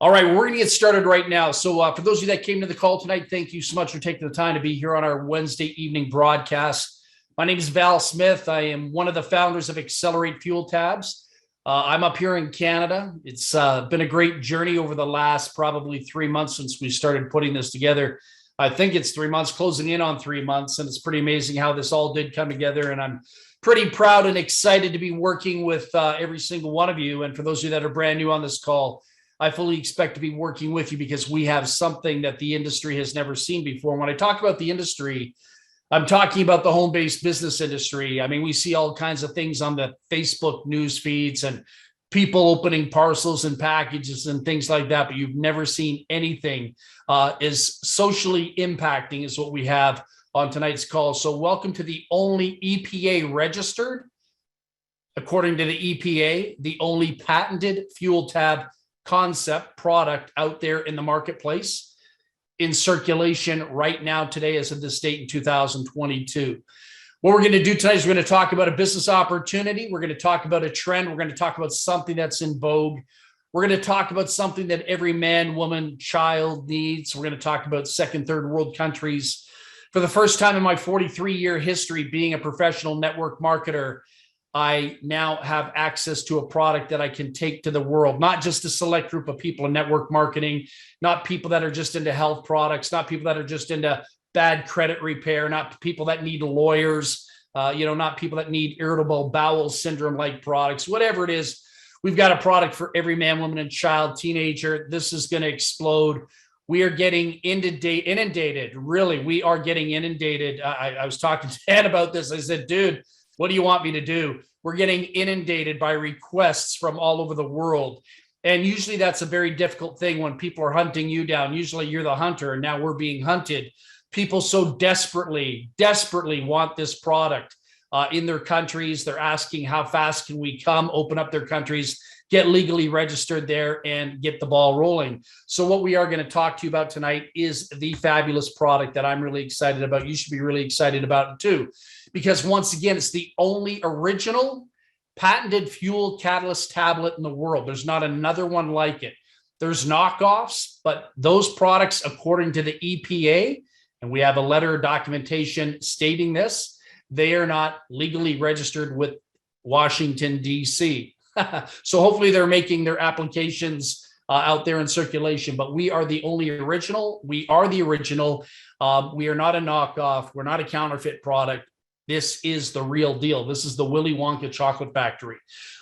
All right, we're going to get started right now. So for those of you that came to the call tonight, thank you so much for taking the time to be here on our Wednesday evening broadcast. My name is Val Smith. I am one of the founders of Xcelerate Fuel Tabs. I'm up here in Canada. It's been a great journey over the last probably 3 months since we started putting this together. I think it's 3 months, closing in on 3 months, and it's pretty amazing how this all did come together. And I'm pretty proud and excited to be working with every single one of you. And for those of you that are brand new on this call, I fully expect to be working with you because we have something that the industry has never seen before. When I talk about the industry, I'm talking about the home-based business industry. I mean, we see all kinds of things on the Facebook news feeds and people opening parcels and packages and things like that, but you've never seen anything as socially impacting as what we have on tonight's call. So welcome to the only EPA registered, according to the EPA, the only patented fuel tab concept product out there in the marketplace in circulation right now today as of this date in 2022. What we're going to do tonight is we're going to talk about a business opportunity. We're going to talk about a trend. We're going to talk about something that's in vogue. We're going to talk about something that every man, woman, child needs. We're going to talk about second, third world countries. For the first time in my 43-year history being a professional network marketer, I now have access to a product that I can take to the world, not just a select group of people in network marketing, not people that are just into health products, not people that are just into bad credit repair, not people that need lawyers, not people that need irritable bowel syndrome like products, whatever it is. We've got a product for every man, woman, and child, teenager. This is going to explode. We are getting inundated. Really, we are getting inundated. I was talking to Ed about this. I said, dude, what do you want me to do? We're getting inundated by requests from all over the world. And usually that's a very difficult thing when people are hunting you down. Usually you're the hunter and now we're being hunted. People so desperately want this product in their countries. They're asking how fast can we come, open up their countries, get legally registered there and get the ball rolling. So what we are going to talk to you about tonight is the fabulous product that I'm really excited about. You should be really excited about it too, because once again, it's the only original patented fuel catalyst tablet in the world. There's not another one like it. There's knockoffs, but those products, according to the EPA, and we have a letter of documentation stating this, they are not legally registered with Washington, D.C. So hopefully they're making their applications out there in circulation, but we are the only original. We are the original. We are not a knockoff. We're not a counterfeit product. This is the real deal. This is the Willy Wonka chocolate factory.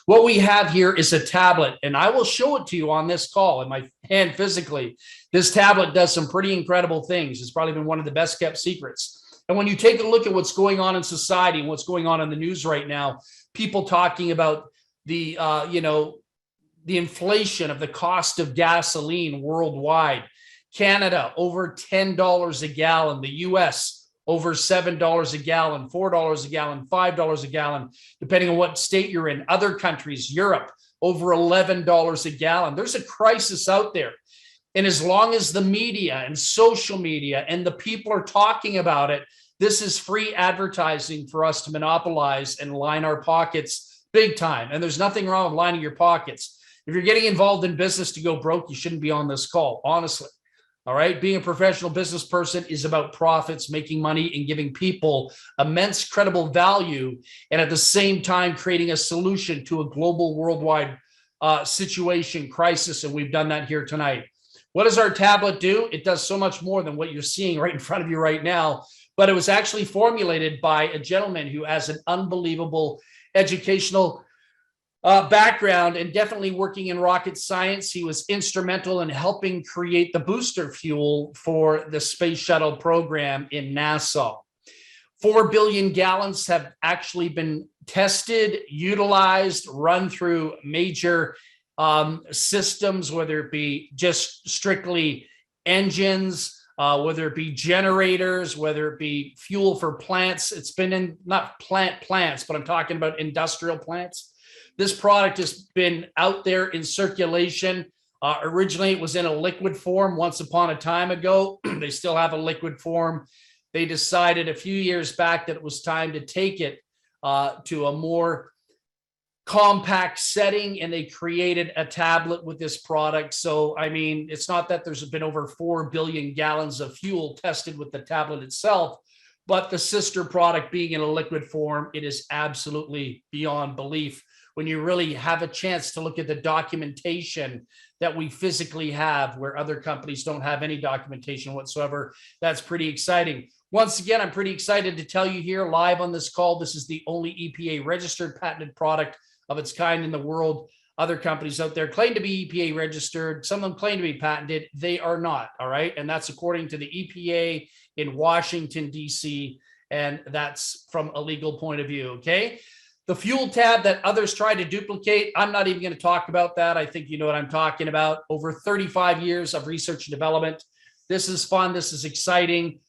What we have here is a tablet, and I will show it to you on this call in my hand physically. This tablet does some pretty incredible things. It's probably been one of the best kept secrets. And when you take a look at what's going on in society and what's going on in the news right now, people talking about the inflation of the cost of gasoline worldwide. Canada, over $10 a gallon. The US, over $7 a gallon, $4 a gallon, $5 a gallon, depending on what state you're in. Other countries, Europe, over $11 a gallon. There's a crisis out there. And as long as the media and social media and the people are talking about it, this is free advertising for us to monopolize and line our pockets big time. And there's nothing wrong with lining your pockets. If you're getting involved in business to go broke, you shouldn't be on this call, honestly. All right. Being a professional business person is about profits, making money, and giving people immense credible value. And at the same time, creating a solution to a global worldwide situation, crisis. And we've done that here tonight. What does our tablet do? It does so much more than what you're seeing right in front of you right now. But it was actually formulated by a gentleman who has an unbelievable educational background and definitely working in rocket science. He was instrumental in helping create the booster fuel for the space shuttle program in NASA. 4 billion gallons have actually been tested, utilized, run through major systems, whether it be just strictly engines, whether it be generators, whether it be fuel for plants. It's been in not plants, but I'm talking about industrial plants. This product has been out there in circulation. Originally, it was in a liquid form once upon a time ago. They still have a liquid form. They decided a few years back that it was time to take it to a more compact setting, and they created a tablet with this product. So, I mean, it's not that there's been over 4 billion gallons of fuel tested with the tablet itself, but the sister product being in a liquid form, it is absolutely beyond belief when you really have a chance to look at the documentation that we physically have, where other companies don't have any documentation whatsoever. That's pretty exciting. Once again, I'm pretty excited to tell you here live on this call, this is the only EPA registered patented product of its kind in the world. Other companies out there claim to be EPA registered. Some of them claim to be patented. They are not, all right? And that's according to the EPA in Washington, D.C., and that's from a legal point of view, okay? The fuel tab that others try to duplicate, I'm not even going to talk about that. I think you know what I'm talking about. Over 35 years of research and development. This is fun. This is exciting.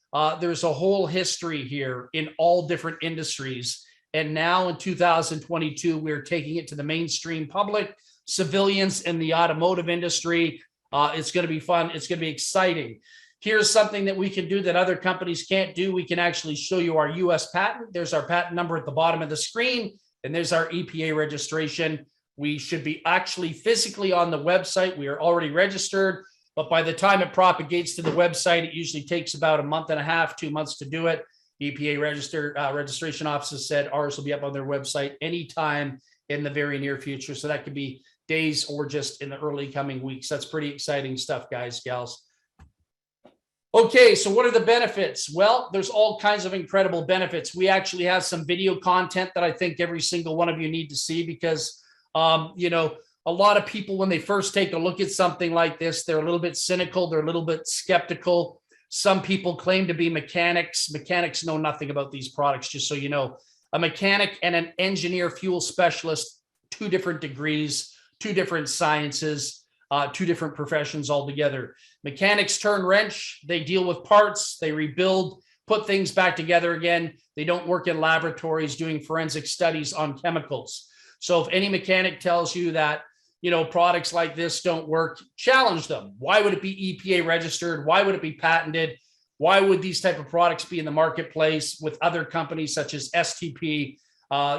There's a whole history here in all different industries. And now in 2022, we're taking it to the mainstream public, civilians in the automotive industry. It's going to be fun. It's going to be exciting. Here's something that we can do that other companies can't do. We can actually show you our US patent. There's our patent number at the bottom of the screen, and there's our EPA registration. We should be actually physically on the website. We are already registered, but by the time it propagates to the website, it usually takes about a month and a half, 2 months to do it. EPA registration offices said ours will be up on their website anytime in the very near future. So that could be days or just in the early coming weeks. That's pretty exciting stuff, guys, gals. Okay, so what are the benefits? Well, there's all kinds of incredible benefits. We actually have some video content that I think every single one of you need to see because, you know, a lot of people, when they first take a look at something like this, they're a little bit cynical. They're a little bit skeptical. Some people claim to be mechanics. Mechanics know nothing about these products, just so you know. A mechanic and an engineer fuel specialist, 2 different degrees, 2 different sciences, 2 different professions altogether. Mechanics turn wrench. They deal with parts. They rebuild, put things back together again. They don't work in laboratories doing forensic studies on chemicals. So if any mechanic tells you that, you know, products like this don't work, challenge them. Why would it be EPA registered? Why would it be patented? Why would these type of products be in the marketplace with other companies such as STP,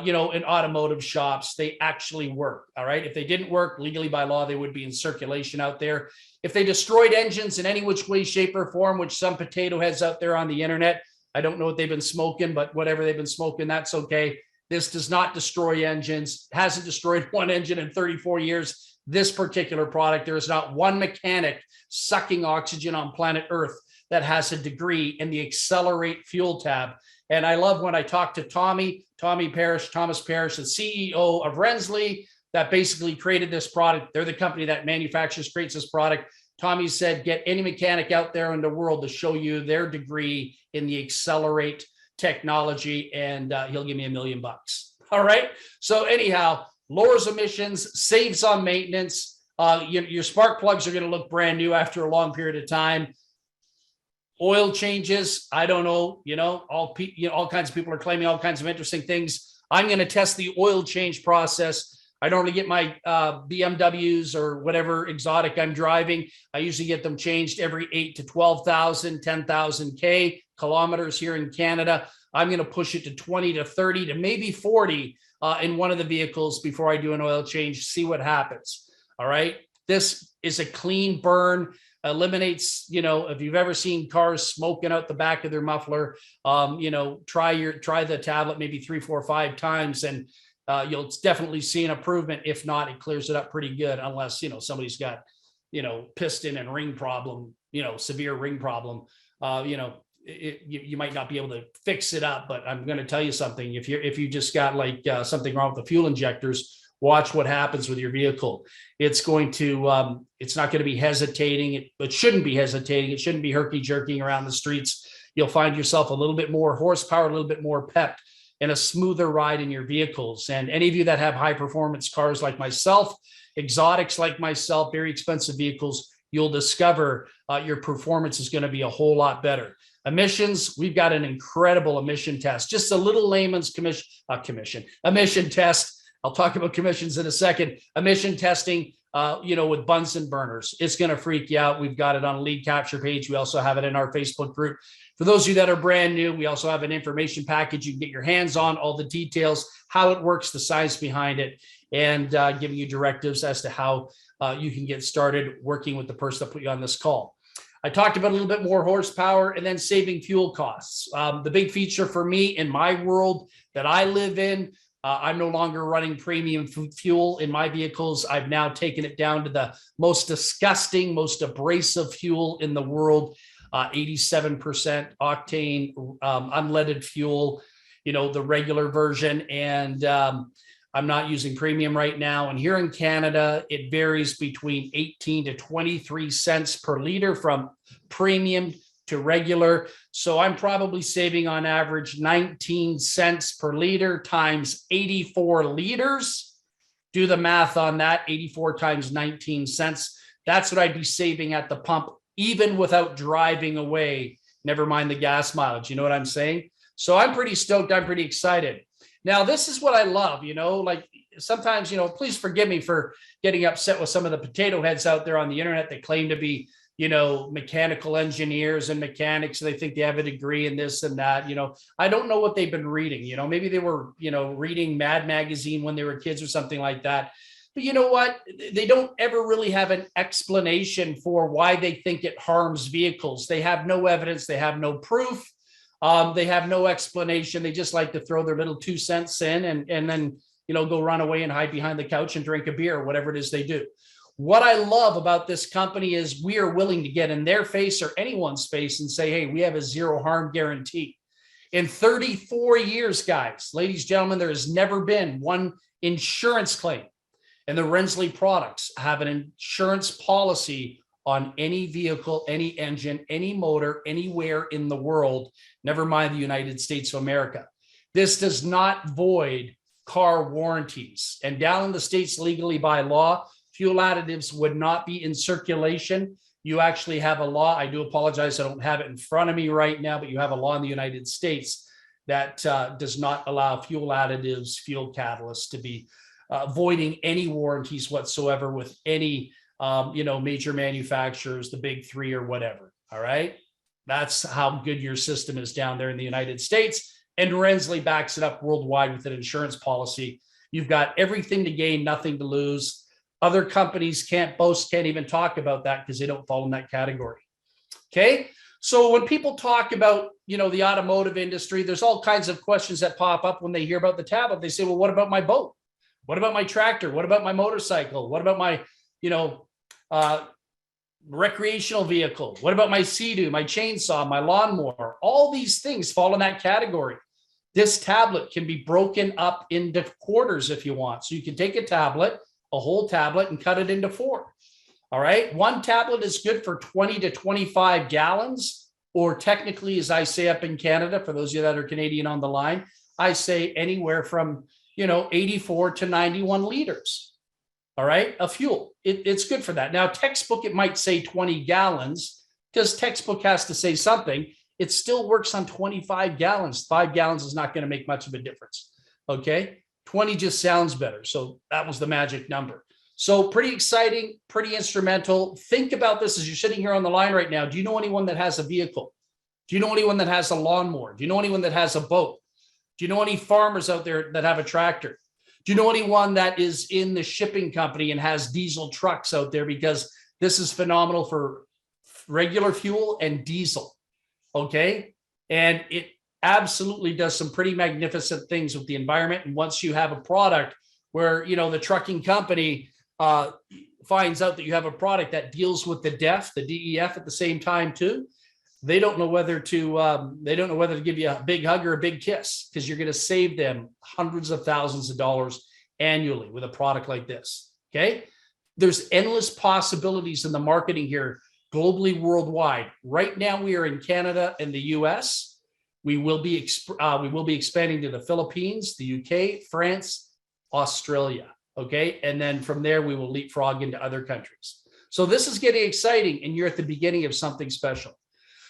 you know, in automotive shops? They actually work, all right? If they didn't work legally by law, they would be in circulation out there. If they destroyed engines in any which way, shape, or form, which some potato heads out there on the internet, I don't know what they've been smoking, but whatever they've been smoking, that's okay. This does not destroy engines, hasn't destroyed one engine in 34 years. This particular product, there is not one mechanic sucking oxygen on planet Earth that has a degree in the Xcelerate fuel tab. And I love when I talk to Thomas Parrish, the CEO of Rensley, that basically created this product. They're the company that manufactures, creates this product. Tommy said, get any mechanic out there in the world to show you their degree in the Xcelerate technology, and he'll give me $1 million. All right. So anyhow, lowers emissions, saves on maintenance. Your spark plugs are going to look brand new after a long period of time. Oil changes, I don't know. You know, all kinds of people are claiming all kinds of interesting things. I'm going to test the oil change process. I don't really get my BMWs or whatever exotic I'm driving. I usually get them changed every 8 to 12,000, 10,000 kilometers here in Canada. I'm going to push it to 20 to 30 to maybe 40 in one of the vehicles before I do an oil change, see what happens. All right. This is a clean burn, eliminates, you know, if you've ever seen cars smoking out the back of their muffler, you know, try the tablet maybe 3, 4, 5 times and you'll definitely see an improvement. If not, it clears it up pretty good, unless, you know, somebody's got, you know, piston and ring problem, you know, severe ring problem, you know, you might not be able to fix it up. But I'm going to tell you something. If you just got like something wrong with the fuel injectors, watch what happens with your vehicle. It's going to, it's not going to be hesitating. It shouldn't be hesitating. It shouldn't be herky-jerking around the streets. You'll find yourself a little bit more horsepower, a little bit more pep, and a smoother ride in your vehicles. And any of you that have high performance cars like myself, exotics like myself, very expensive vehicles, you'll discover your performance is going to be a whole lot better. Emissions, we've got an incredible emission test, just a little layman's emission test. I'll talk about commissions in a second. Emission testing, you know, with Bunsen burners. It's going to freak you out. We've got it on a lead capture page. We also have it in our Facebook group. For those of you that are brand new, we also have an information package you can get your hands on, all the details, how it works, the science behind it. and giving you directives as to how you can get started working with the person that put you on this call. I talked about a little bit more horsepower and then saving fuel costs. The big feature for me in my world that I live in, I'm no longer running premium fuel in my vehicles. I've now taken it down to the most disgusting, most abrasive fuel in the world, 87% octane, unleaded fuel, the regular version. And I'm not using premium right now. And here in Canada, it varies between 18 to 23 cents per liter from premium to regular. So I'm probably saving on average 19 cents per liter times 84 liters. Do the math on that, 84 times 19 cents. That's what I'd be saving at the pump, even without driving away, never mind the gas mileage. You know what I'm saying? So I'm pretty stoked. I'm pretty excited. Now, this is what I love, like sometimes, please forgive me for getting upset with some of the potato heads out there on the internet that claim to be, mechanical engineers and mechanics. They think they have a degree in this and that. I don't know what they've been reading. Maybe they were, reading Mad Magazine when they were kids or something like that. But you know what? They don't ever really have an explanation for why they think it harms vehicles. They have no evidence. They have no proof. They have no explanation. They just like to throw their little 2 cents in and then, go run away and hide behind the couch and drink a beer, or whatever it is they do. What I love about this company is we are willing to get in their face or anyone's face and say, hey, we have a zero harm guarantee. In 34 years, guys, ladies, gentlemen, there has never been one insurance claim. And the Rensley products have an insurance policy on any vehicle, any engine, any motor, anywhere in the world, never mind the United States of America. This does not void car warranties. And down in the States, legally by law, fuel additives would not be in circulation. You actually have a law. I do apologize, I don't have it in front of me right now, but you have a law in the United States that does not allow fuel additives, fuel catalysts to be voiding any warranties whatsoever with any major manufacturers, the big three or whatever. All right. That's how good your system is down there in the United States. And Rensley backs it up worldwide with an insurance policy. You've got everything to gain, nothing to lose. Other companies can't boast, can't even talk about that because they don't fall in that category. Okay. So when people talk about, the automotive industry, there's all kinds of questions that pop up when they hear about the tablet. They say, well, what about my boat? What about my tractor? What about my motorcycle? What about my, recreational vehicle? What about my Sea-Doo, my chainsaw, my lawnmower? All these things fall in that category. This tablet can be broken up into quarters if you want. So you can take a tablet, a whole tablet, and cut it into 4. All right. One tablet is good for 20 to 25 gallons, or technically, as I say up in Canada, for those of you that are Canadian on the line, I say anywhere from 84 to 91 liters, all right, of fuel. It's good for that. Now, textbook, it might say 20 gallons because textbook has to say something. It still works on 25 gallons. 5 gallons is not going to make much of a difference, okay? 20 just sounds better. So that was the magic number. So pretty exciting, pretty instrumental. Think about this as you're sitting here on the line right now. Do you know anyone that has a vehicle? Do you know anyone that has a lawnmower? Do you know anyone that has a boat? Do you know any farmers out there that have a tractor? Do you know anyone that is in the shipping company and has diesel trucks out there? Because this is phenomenal for regular fuel and diesel, okay? And it absolutely does some pretty magnificent things with the environment. And once you have a product where, the trucking company finds out that you have a product that deals with the DEF at the same time too, they don't know whether to give you a big hug or a big kiss, because you're going to save them hundreds of thousands of dollars annually with a product like this. Okay. There's endless possibilities in the marketing here, globally, worldwide. Right now, we are in Canada and the US. We will be expanding to the Philippines, the UK, France, Australia. Okay. And then from there, we will leapfrog into other countries. So this is getting exciting, and you're at the beginning of something special.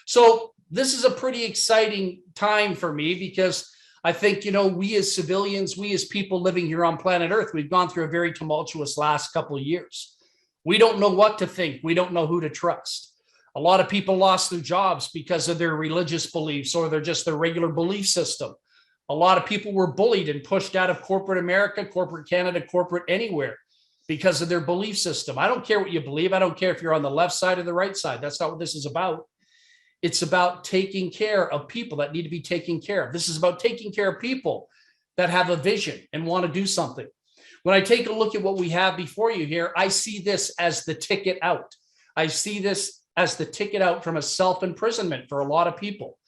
So this is a pretty exciting time for me, because I think, we as civilians, we as people living here on planet Earth, we've gone through a very tumultuous last couple of years. We don't know what to think. We don't know who to trust. A lot of people lost their jobs because of their religious beliefs or their regular belief system. A lot of people were bullied and pushed out of corporate America, corporate Canada, corporate anywhere because of their belief system. I don't care what you believe. I don't care if you're on the left side or the right side. That's not what this is about. It's about taking care of people that need to be taken care of. This is about taking care of people that have a vision and want to do something. When I take a look at what we have before you here, I see this as the ticket out. I see this as the ticket out from a self-imprisonment for a lot of people.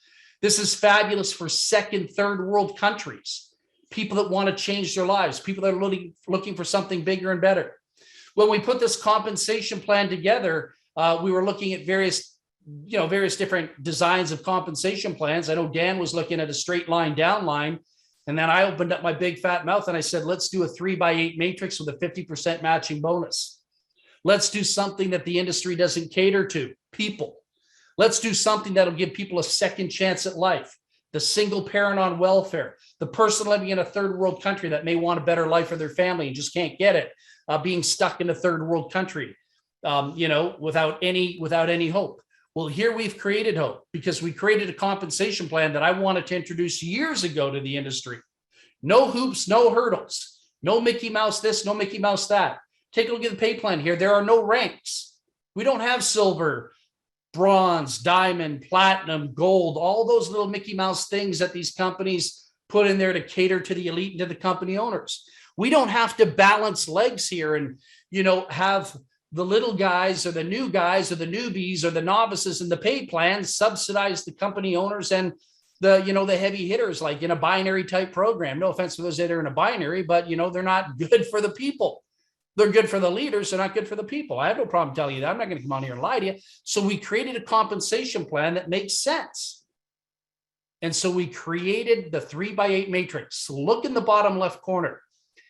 This is fabulous for second, third world countries, people that want to change their lives, people that are looking for something bigger and better. When we put this compensation plan together, we were looking at various different designs of compensation plans. I know Dan was looking at a straight line down line. And then I opened up my big fat mouth and I said, let's do a 3x8 matrix with a 50% matching bonus. Let's do something that the industry doesn't cater to, people. Let's do something that'll give people a second chance at life. The single parent on welfare, the person living in a third world country that may want a better life for their family and just can't get it, being stuck in a third world country, without any hope. Well, here we've created hope because we created a compensation plan that I wanted to introduce years ago to the industry. No hoops, no hurdles, no Mickey Mouse this, no Mickey Mouse that. Take a look at the pay plan here. There are no ranks. We don't have silver, bronze, diamond, platinum, gold, all those little Mickey Mouse things that these companies put in there to cater to the elite and to the company owners. We don't have to balance legs here and, have the little guys or the new guys or the newbies or the novices in the pay plan subsidize the company owners and the heavy hitters like in a binary type program. No offense to those that are in a binary, but they're not good for the people. They're good for the leaders. They're not good for the people. I have no problem telling you that. I'm not going to come on here and lie to you. So we created a compensation plan that makes sense. And so we created the 3x8 matrix. Look in the bottom left corner.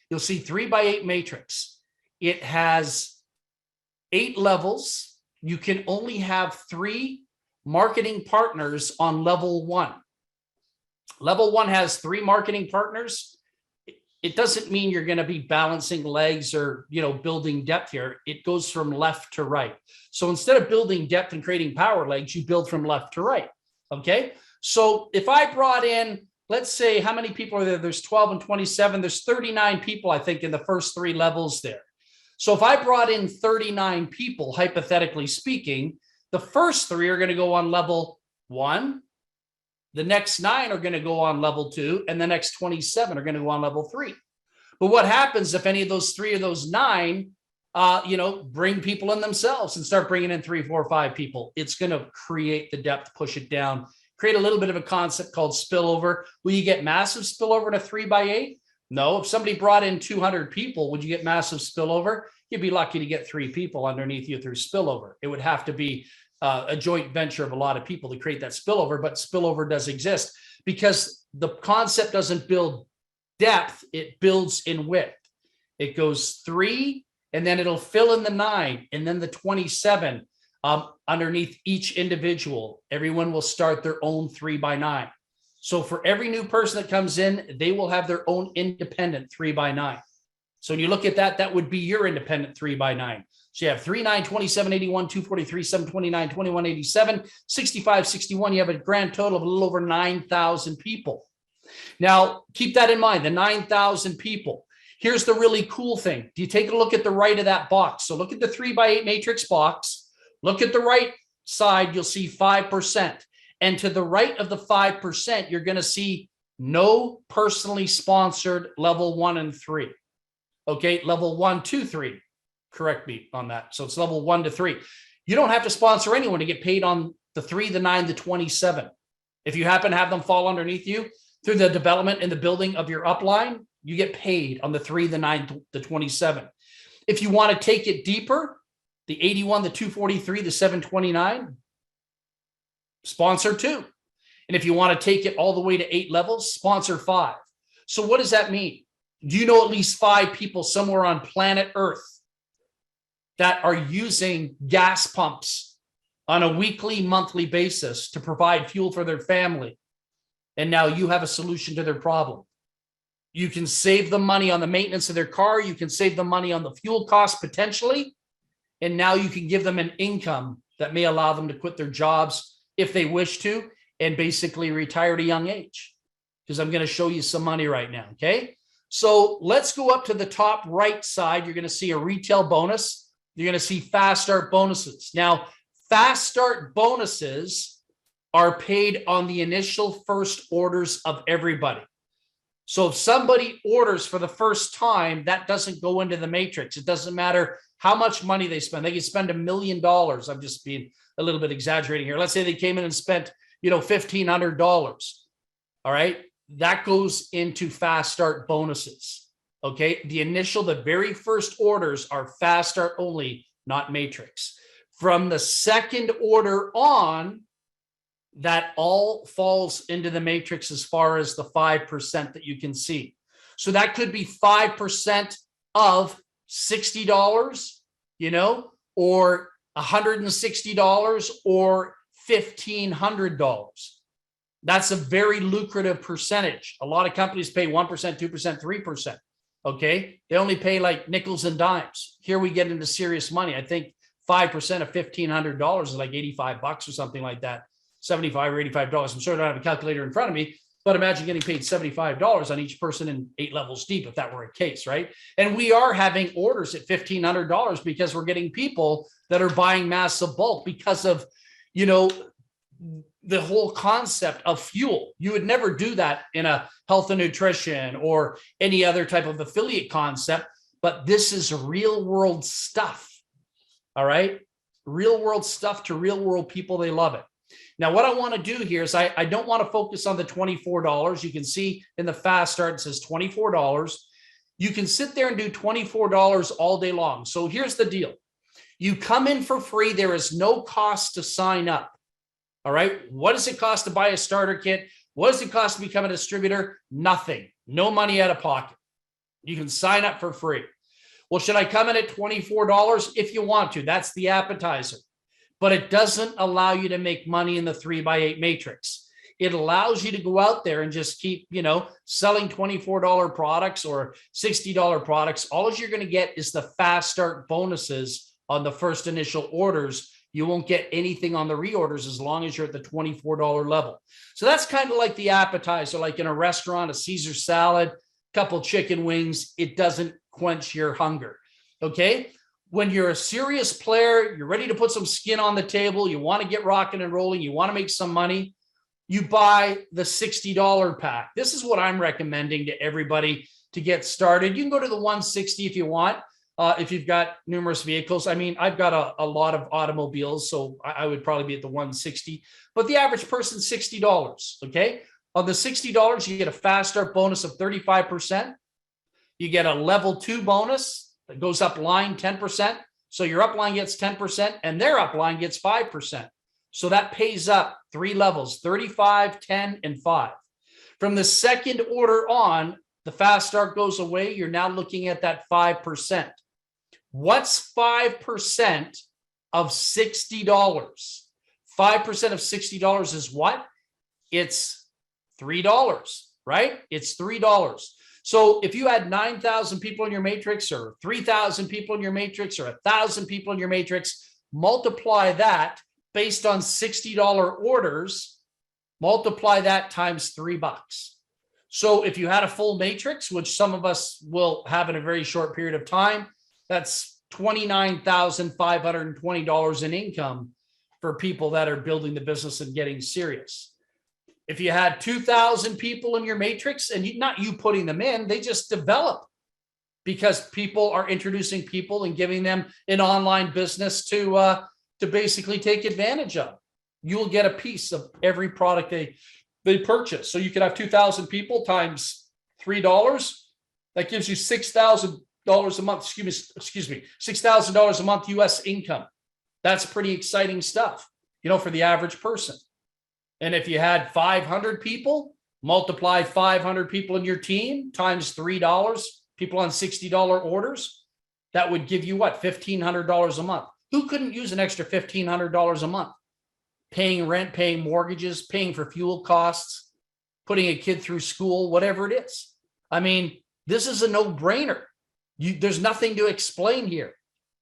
You'll see 3x8 matrix. It has 8 levels. You can only have 3 marketing partners on level 1. Level 1 has 3 marketing partners. It doesn't mean you're going to be balancing legs or, building depth here. It goes from left to right. So instead of building depth and creating power legs, you build from left to right. Okay. So if I brought in, let's say, how many people are there? There's 12 and 27. There's 39 people, I think, in the first 3 levels there. So if I brought in 39 people, hypothetically speaking, the first 3 are going to go on level 1. The next 9 are going to go on level 2, and the next 27 are going to go on level 3. But what happens if any of those 3 of those 9, bring people in themselves and start bringing in 3, 4, 5 people? It's going to create the depth, push it down, create a little bit of a concept called spillover. Will you get massive spillover in a 3x8? No. If somebody brought in 200 people, would you get massive spillover? You'd be lucky to get 3 people underneath you through spillover. It would have to be a joint venture of a lot of people to create that spillover, but spillover does exist because the concept doesn't build depth, it builds in width. It goes 3, and then it'll fill in the 9, and then the 27 underneath each individual. Everyone will start their own 3x9. So for every new person that comes in, they will have their own independent 3x9. So when you look at that, that would be your independent 3x9. So you have 3, 9, 27, 81, 243, 729, 21, 87, 65, 61. You have a grand total of a little over 9,000 people. Now, keep that in mind, the 9,000 people. Here's the really cool thing. Do you take a look at the right of that box? So look at the 3x8 matrix box. Look at the right side, you'll see 5%. And to the right of the 5%, you're going to see no personally sponsored level 1 and 3. Okay, level 1, 2, 3. Correct me on that. So it's level 1 to 3. You don't have to sponsor anyone to get paid on the 3, the 9, the 27. If you happen to have them fall underneath you through the development and the building of your upline, you get paid on the 3, the 9, the 27. If you want to take it deeper, the 81, the 243, the 729, sponsor 2. And if you want to take it all the way to 8 levels, sponsor 5. So what does that mean? Do you know at least 5 people somewhere on planet Earth that are using gas pumps on a weekly, monthly basis to provide fuel for their family? And now you have a solution to their problem. You can save them money on the maintenance of their car. You can save them money on the fuel costs potentially. And now you can give them an income that may allow them to quit their jobs if they wish to and basically retire at a young age. because I'm going to show you some money right now. Okay. So let's go up to the top right side. You're going to see a retail bonus. You're going to see fast start bonuses. Now, fast start bonuses are paid on the initial first orders of everybody. So if somebody orders for the first time, that doesn't go into the matrix. It doesn't matter how much money they spend. They can spend $1 million. I'm just being a little bit exaggerating here. Let's say they came in and spent, $1,500. All right. That goes into fast start bonuses. Okay. The very first orders are fast start only, not matrix. From the second order on, that all falls into the matrix as far as the 5% that you can see. So that could be 5% of $60, or $160 or $1,500. That's a very lucrative percentage. A lot of companies pay 1%, 2%, 3%. Okay. They only pay like nickels and dimes. Here we get into serious money. I think 5% of $1,500 is like $85 or something like that. $75 or $85. I'm sure I don't have a calculator in front of me, but imagine getting paid $75 on each person in 8 levels deep, if that were a case, right? And we are having orders at $1,500 because we're getting people that are buying massive bulk because of, the whole concept of fuel. You would never do that in a health and nutrition or any other type of affiliate concept, but this is real world stuff. All right. Real world stuff to real world people. They love it. Now, what I want to do here is I don't want to focus on the $24. You can see in the fast start, it says $24. You can sit there and do $24 all day long. So here's the deal. You come in for free. There is no cost to sign up. All right. What does it cost to buy a starter kit? What does it cost to become a distributor? Nothing. No money out of pocket. You can sign up for free. Well, should I come in at $24? If you want to, that's the appetizer. But it doesn't allow you to make money in the 3x8 matrix. It allows you to go out there and just keep, selling $24 products or $60 products. All you're going to get is the fast start bonuses on the first initial orders. You won't get anything on the reorders as long as you're at the $24 level. So that's kind of like the appetizer, like in a restaurant, a Caesar salad, couple chicken wings. It doesn't quench your hunger. Okay. When you're a serious player, you're ready to put some skin on the table, you want to get rocking and rolling, you want to make some money, you buy the $60 pack. This is what I'm recommending to everybody to get started. You can go to the $160 if you want, if you've got numerous vehicles. I mean, I've got a lot of automobiles, so I would probably be at the $160, but the average person, $60. Okay. On the $60, you get a fast start bonus of 35%. You get a level 2 bonus that goes up line 10%. So your upline gets 10% and their upline gets 5%. So that pays up 3 levels, 35, 10, and 5. From the second order on, the fast start goes away. You're now looking at that 5%. What's 5% of $60? 5% of $60 is what? It's $3, right? It's $3. So if you had 9,000 people in your matrix or 3,000 people in your matrix or 1,000 people in your matrix, multiply that based on $60 orders, multiply that times $3. So if you had a full matrix, which some of us will have in a very short period of time, that's $29,520 in income for people that are building the business and getting serious. If you had 2,000 people in your matrix and not you putting them in, they just develop because people are introducing people and giving them an online business to basically take advantage of. You'll get a piece of every product they purchase. So you could have 2,000 people times $3. That gives you $6,000 a month. Excuse me, $6,000 a month US income. That's pretty exciting stuff, for the average person. And if you had 500 people, multiply 500 people in your team times $3, people on $60 orders, that would give you what? $1,500 a month. Who couldn't use an extra $1,500 a month? Paying rent, paying mortgages, paying for fuel costs, putting a kid through school, whatever it is. I mean, this is a no-brainer. There's nothing to explain here.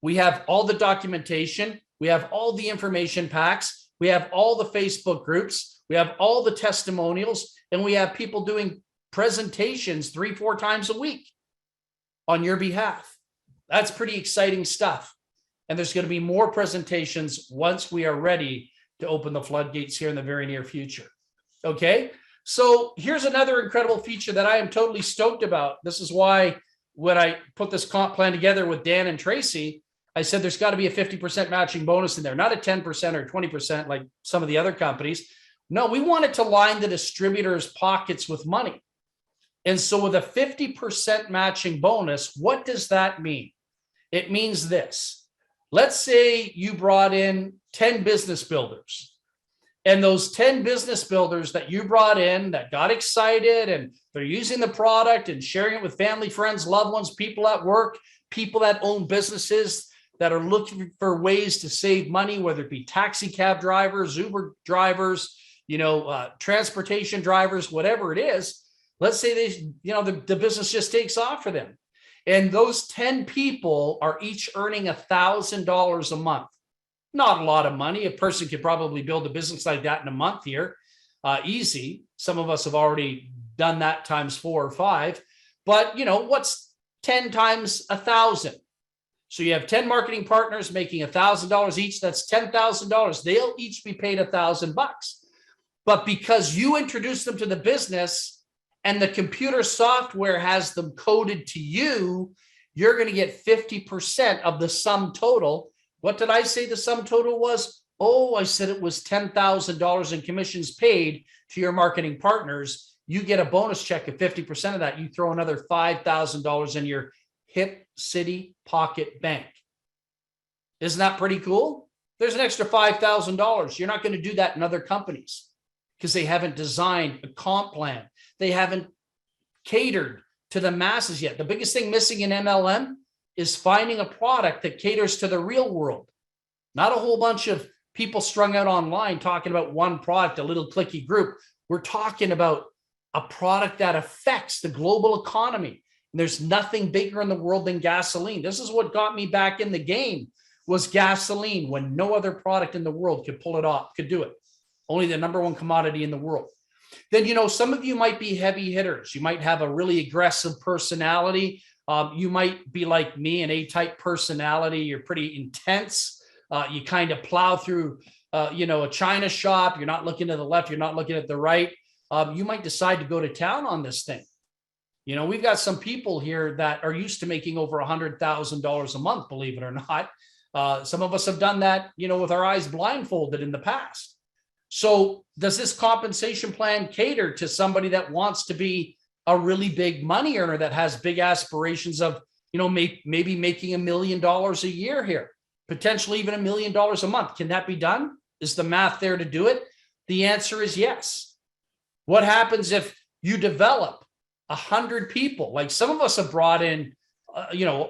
We have all the documentation. We have all the information packs. We have all the Facebook groups. We have all the testimonials. and we have people doing presentations 3-4 times a week on your behalf. That's pretty exciting stuff. And there's going to be more presentations once we are ready to open the floodgates here in the very near future. Okay. So here's another incredible feature that I am totally stoked about. This is why when I put this comp plan together with Dan and Tracy, I said there's got to be a 50% matching bonus in there, not a 10% or 20% like some of the other companies. No, we wanted to line the distributors' pockets with money. And so with a 50% matching bonus, what does that mean? It means this. Let's say you brought in 10 business builders. And those 10 business builders that you brought in that got excited and they're using the product and sharing it with family, friends, loved ones, people at work, people that own businesses that are looking for ways to save money, whether it be taxi cab drivers, Uber drivers, transportation drivers, whatever it is. Let's say the business just takes off for them. And those 10 people are each earning $1,000 a month. Not a lot of money. A person could probably build a business like that in a month here. Easy. Some of us have already done that times 4 or 5. But, what's 10 times 1,000? So you have 10 marketing partners making $1,000 each. That's $10,000. They'll each be paid $1,000. But because you introduce them to the business and the computer software has them coded to you, you're going to get 50% of the sum total. What did I say the sum total was? Oh, I said it was $10,000 in commissions paid to your marketing partners. You get a bonus check of 50% of that. You throw another $5,000 in your hip city pocket bank. Isn't that pretty cool? There's an extra $5,000. You're not going to do that in other companies because they haven't designed a comp plan. They haven't catered to the masses yet. The biggest thing missing in MLM is finding a product that caters to the real world, not a whole bunch of people strung out online talking about one product, a little cliquey group. We're talking about a product that affects the global economy. And there's nothing bigger in the world than gasoline. This is what got me back in the game, was gasoline, when no other product in the world could pull it off, could do it. Only the number one commodity in the world. Then, some of you might be heavy hitters. You might have a really aggressive personality. You might be like me, an A-type personality. You're pretty intense. You kind of plow through, a China shop. You're not looking to the left. You're not looking at the right. You might decide to go to town on this thing. We've got some people here that are used to making over $100,000 a month, believe it or not. Some of us have done that, with our eyes blindfolded in the past. So does this compensation plan cater to somebody that wants to be a really big money earner, that has big aspirations of, maybe making $1 million a year here, potentially even $1 million a month? Can that be done? Is the math there to do it? The answer is yes. What happens if you develop 100 people? Like some of us have brought in,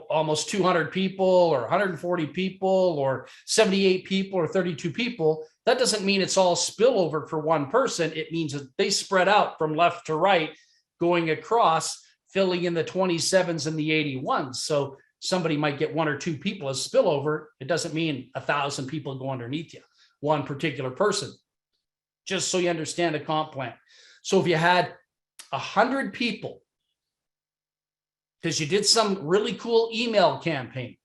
almost 200 people or 140 people or 78 people or 32 people. That doesn't mean it's all spillover for one person. It means that they spread out from left to right, going across, filling in the 27s and the 81s. So somebody might get 1 or 2 people as spillover. It doesn't mean 1,000 people go underneath you, one particular person, just so you understand the comp plan. So if you had 100 people, because you did some really cool email campaign,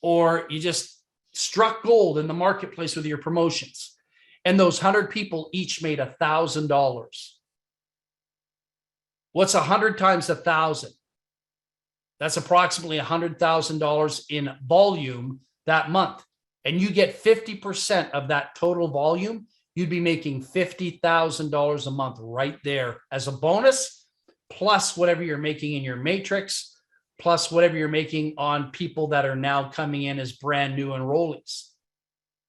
or you just struck gold in the marketplace with your promotions, and those 100 people each made $1,000. What's 100 times 1,000? That's approximately $100,000 in volume that month. And you get 50% of that total volume, you'd be making $50,000 a month right there as a bonus, plus whatever you're making in your matrix, plus whatever you're making on people that are now coming in as brand new enrollees.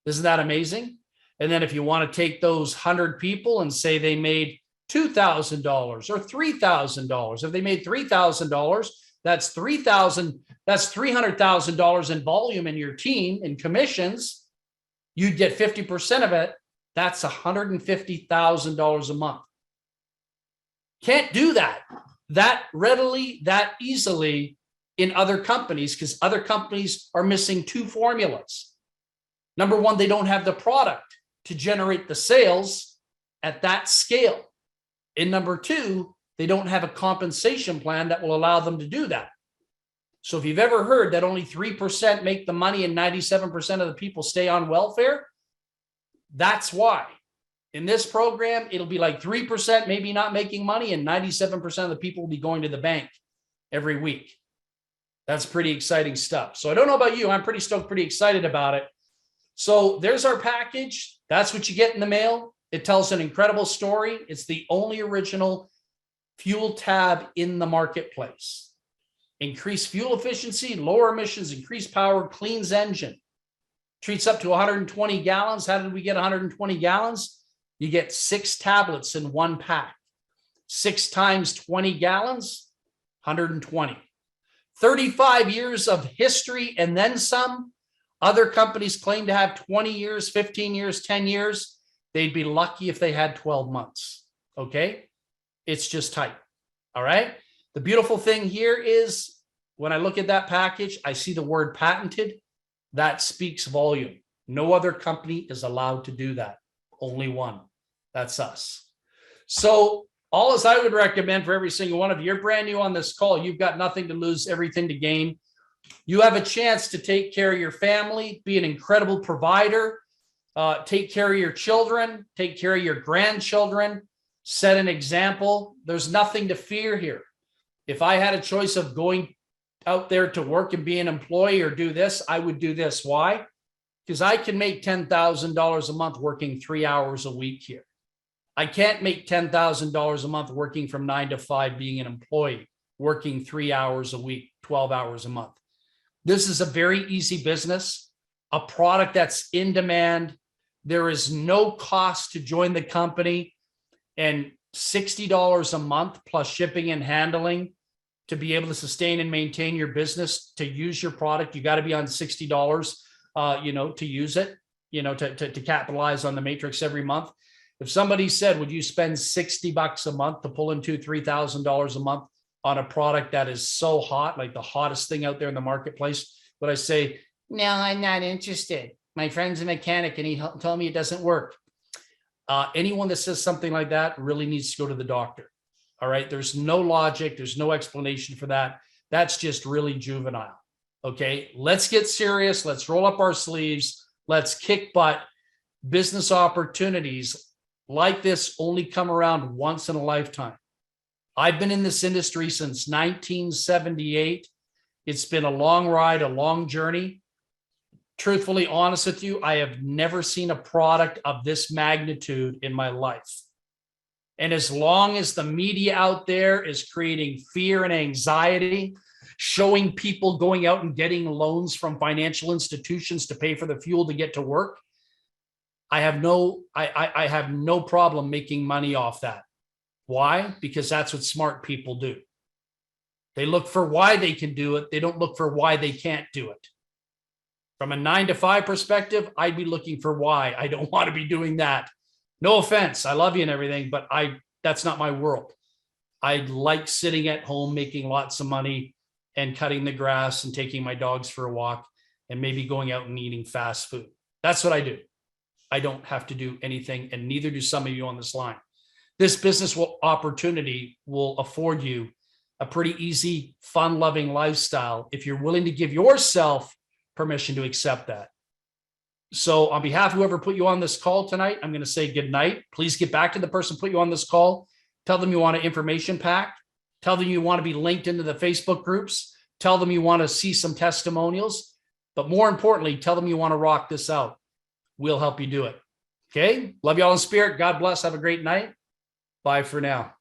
Isn't that amazing? And then if you want to take those 100 people and say they made $2,000 or $3,000, if they made $3,000, that's $300,000 in volume in your team in commissions. You'd get 50% of it. That's $150,000 a month. Can't do that readily, that easily in other companies, because other companies are missing 2 formulas. Number one, they don't have the product to generate the sales at that scale. And number two, they don't have a compensation plan that will allow them to do that. So if you've ever heard that only 3% make the money and 97% of the people stay on welfare, that's why. In this program, it'll be like 3% maybe not making money and 97% of the people will be going to the bank every week. That's pretty exciting stuff. So I don't know about you. I'm pretty stoked, pretty excited about it. So there's our package. That's what you get in the mail. It tells an incredible story. It's the only original fuel tab in the marketplace. Increase fuel efficiency, lower emissions, increase power, cleans engine. Treats up to 120 gallons. How did we get 120 gallons? You get 6 tablets in one pack. 6 times 20 gallons, 120. 35 years of history and then some. Other companies claim to have 20 years, 15 years, 10 years. They'd be lucky if they had 12 months. Okay? It's just tight. All right? The beautiful thing here is when I look at that package, I see the word patented. That speaks volume. No other company is allowed to do that. Only one. That's us. So all as I would recommend for every single one of you, you're brand new on this call. You've got nothing to lose, everything to gain. You have a chance to take care of your family, be an incredible provider, take care of your children, take care of your grandchildren, set an example. There's nothing to fear here. If I had a choice of going out there to work and be an employee or do this, I would do this. Why? Because I can make $10,000 a month working 3 hours a week here. I can't make $10,000 a month working from 9 to 5 being an employee, working 3 hours a week, 12 hours a month. This is a very easy business, a product that's in demand. There is no cost to join the company, and $60 a month plus shipping and handling to be able to sustain and maintain your business. To use your product, you got to be on $60, to use it, to capitalize on the matrix every month. If somebody said, would you spend $60 a month to pull in $3,000 a month on a product that is so hot, like the hottest thing out there in the marketplace, would I say, no, I'm not interested. My friend's a mechanic and he told me it doesn't work. Anyone that says something like that really needs to go to the doctor. All right. There's no logic. There's no explanation for that. That's just really juvenile. Okay. Let's get serious. Let's roll up our sleeves. Let's kick butt. Business opportunities like this only come around once in a lifetime. I've been in this industry since 1978. It's been a long ride, a long journey. Truthfully honest with you, I have never seen a product of this magnitude in my life. And as long as the media out there is creating fear and anxiety, showing people going out and getting loans from financial institutions to pay for the fuel to get to work, I have no problem making money off that. Why? Because that's what smart people do. They look for why they can do it. They don't look for why they can't do it. From a 9 to 5 perspective, I'd be looking for why. I don't want to be doing that. No offense. I love you and everything, but that's not my world. I like sitting at home, making lots of money and cutting the grass and taking my dogs for a walk and maybe going out and eating fast food. That's what I do. I don't have to do anything, and neither do some of you on this line. This business opportunity will afford you a pretty easy, fun-loving lifestyle if you're willing to give yourself permission to accept that. So on behalf of whoever put you on this call tonight, I'm going to say good night. Please get back to the person who put you on this call. Tell them you want an information pack. Tell them you want to be linked into the Facebook groups. Tell them you want to see some testimonials. But more importantly, tell them you want to rock this out. We'll help you do it. Okay? Love you all in spirit. God bless. Have a great night. Bye for now.